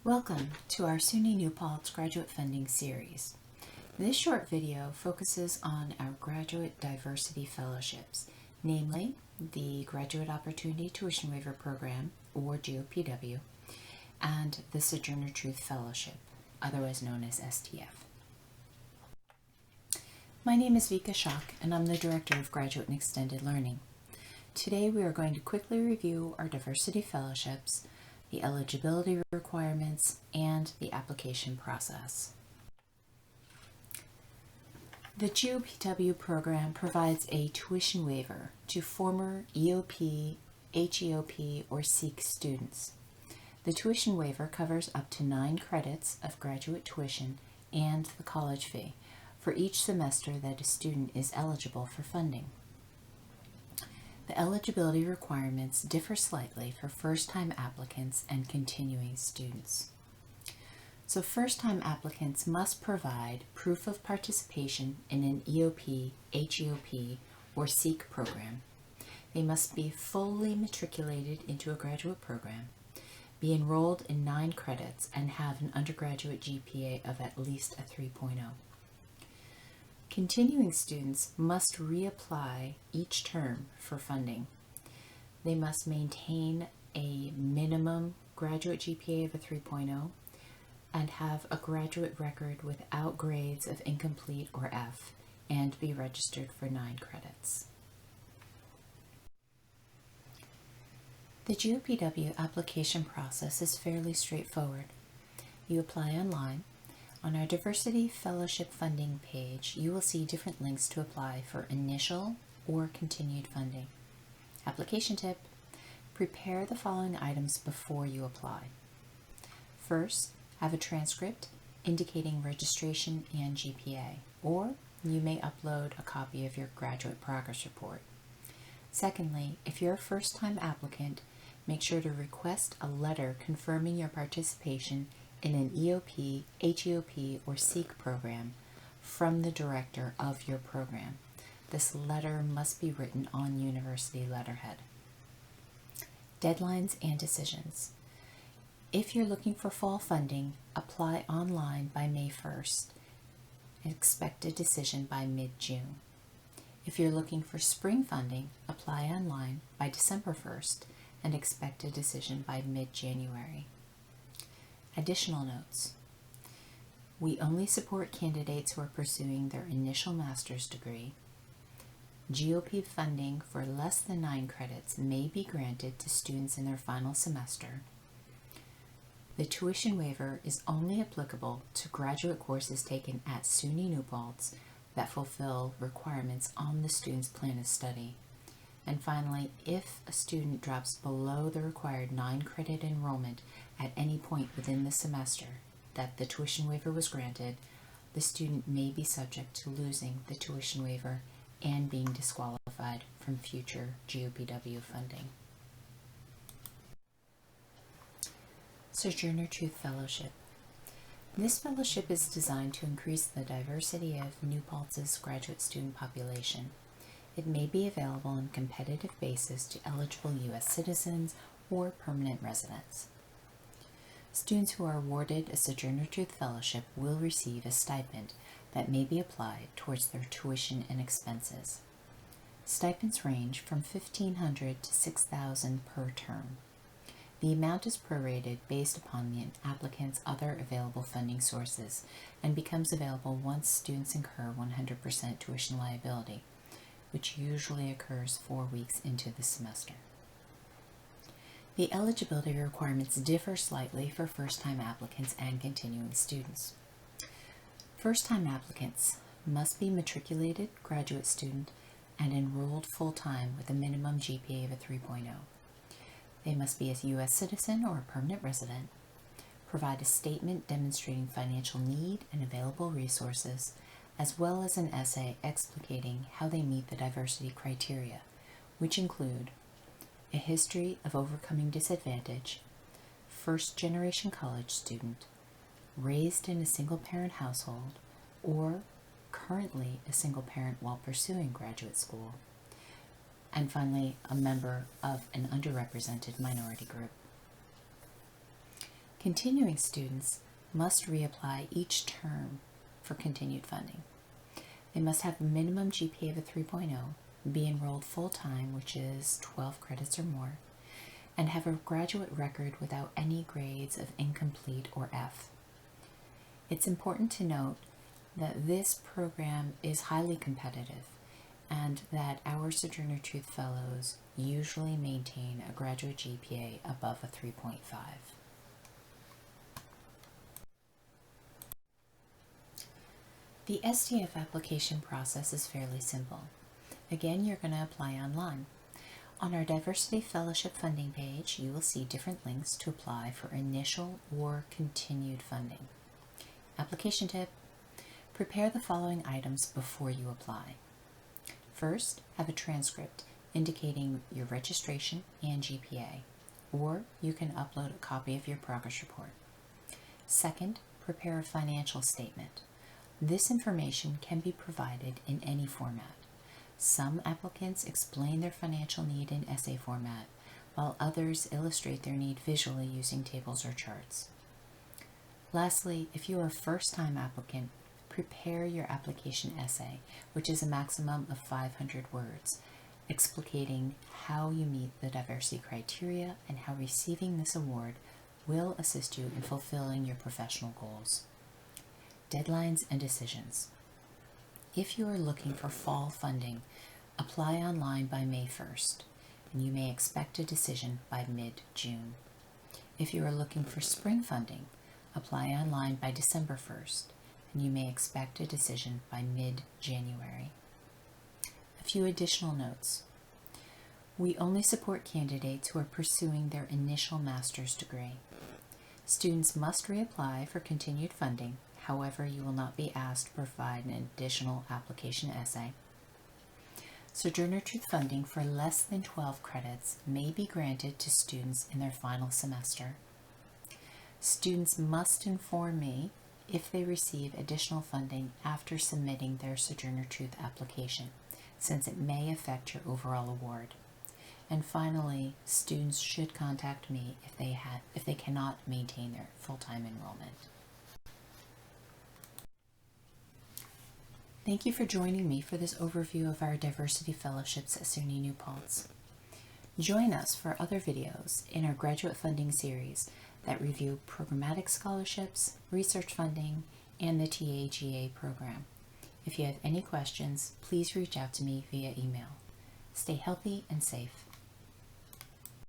Welcome to our SUNY New Paltz Graduate Funding Series. This short video focuses on our Graduate Diversity Fellowships, namely the Graduate Opportunity Tuition Waiver Program, or GOPW, and the Sojourner Truth Fellowship, otherwise known as STF. My name is Vika Schock, and I'm the Director of Graduate and Extended Learning. Today we are going to quickly review our diversity fellowships, the eligibility requirements, and the application process. The GOPW program provides a tuition waiver to former EOP, HEOP, or SEEK students. The tuition waiver covers up to 9 credits of graduate tuition and the college fee for each semester that a student is eligible for funding. The eligibility requirements differ slightly for first-time applicants and continuing students. So first-time applicants must provide proof of participation in an EOP, HEOP, or SEEK program. They must be fully matriculated into a graduate program, be enrolled in 9 credits, and have an undergraduate GPA of at least a 3.0. Continuing students must reapply each term for funding. They must maintain a minimum graduate GPA of a 3.0 and have a graduate record without grades of incomplete or F and be registered for 9 credits. The GOPW application process is fairly straightforward. You apply online. On our Diversity Fellowship Funding page, you will see different links to apply for initial or continued funding. Application tip: prepare the following items before you apply. First, have a transcript indicating registration and GPA, or you may upload a copy of your graduate progress report. Secondly, if you're a first-time applicant, make sure to request a letter confirming your participation in an EOP, HEOP, or SEEK program from the director of your program. This letter must be written on university letterhead. Deadlines and decisions. If you're looking for fall funding, apply online by May 1st and expect a decision by mid-June. If you're looking for spring funding, apply online by December 1st and expect a decision by mid-January. Additional notes: we only support candidates who are pursuing their initial master's degree. GOP funding for less than 9 credits may be granted to students in their final semester. The tuition waiver is only applicable to graduate courses taken at SUNY New Paltz that fulfill requirements on the student's plan of study. And finally, if a student drops below the required 9-credit enrollment at any point within the semester that the tuition waiver was granted, the student may be subject to losing the tuition waiver and being disqualified from future GOPW funding. Sojourner Truth Fellowship. This fellowship is designed to increase the diversity of New Paltz's graduate student population. It may be available on a competitive basis to eligible U.S. citizens or permanent residents. Students who are awarded a Sojourner Truth Fellowship will receive a stipend that may be applied towards their tuition and expenses. Stipends range from $1,500 to $6,000 per term. The amount is prorated based upon the applicant's other available funding sources and becomes available once students incur 100% tuition liability, which usually occurs 4 weeks into the semester. The eligibility requirements differ slightly for first-time applicants and continuing students. First-time applicants must be matriculated graduate student and enrolled full-time with a minimum GPA of a 3.0. They must be a U.S. citizen or a permanent resident, provide a statement demonstrating financial need and available resources, as well as an essay explicating how they meet the diversity criteria, which include a history of overcoming disadvantage, first-generation college student, raised in a single-parent household, or currently a single parent while pursuing graduate school, and finally, a member of an underrepresented minority group. Continuing students must reapply each term for continued funding. They must have a minimum GPA of a 3.0, be enrolled full-time, which is 12 credits or more, and have a graduate record without any grades of incomplete or F. It's important to note that this program is highly competitive and that our Sojourner Truth Fellows usually maintain a graduate GPA above a 3.5. The STF application process is fairly simple. Again, you're going to apply online. On our Diversity Fellowship funding page, you will see different links to apply for initial or continued funding. Application tip: prepare the following items before you apply. First, have a transcript indicating your registration and GPA, or you can upload a copy of your progress report. Second, prepare a financial statement. This information can be provided in any format. Some applicants explain their financial need in essay format, while others illustrate their need visually using tables or charts. Lastly, if you are a first-time applicant, prepare your application essay, which is a maximum of 500 words, explicating how you meet the diversity criteria and how receiving this award will assist you in fulfilling your professional goals. Deadlines and decisions. If you are looking for fall funding, apply online by May 1st, and you may expect a decision by mid-June. If you are looking for spring funding, apply online by December 1st, and you may expect a decision by mid-January. A few additional notes. We only support candidates who are pursuing their initial master's degree. Students must reapply for continued funding. However, you will not be asked to provide an additional application essay. Sojourner Truth funding for less than 12 credits may be granted to students in their final semester. Students must inform me if they receive additional funding after submitting their Sojourner Truth application, since it may affect your overall award. And finally, students should contact me if they cannot maintain their full-time enrollment. Thank you for joining me for this overview of our diversity fellowships at SUNY New Paltz. Join us for other videos in our graduate funding series that review programmatic scholarships, research funding, and the TAGA program. If you have any questions, please reach out to me via email. Stay healthy and safe.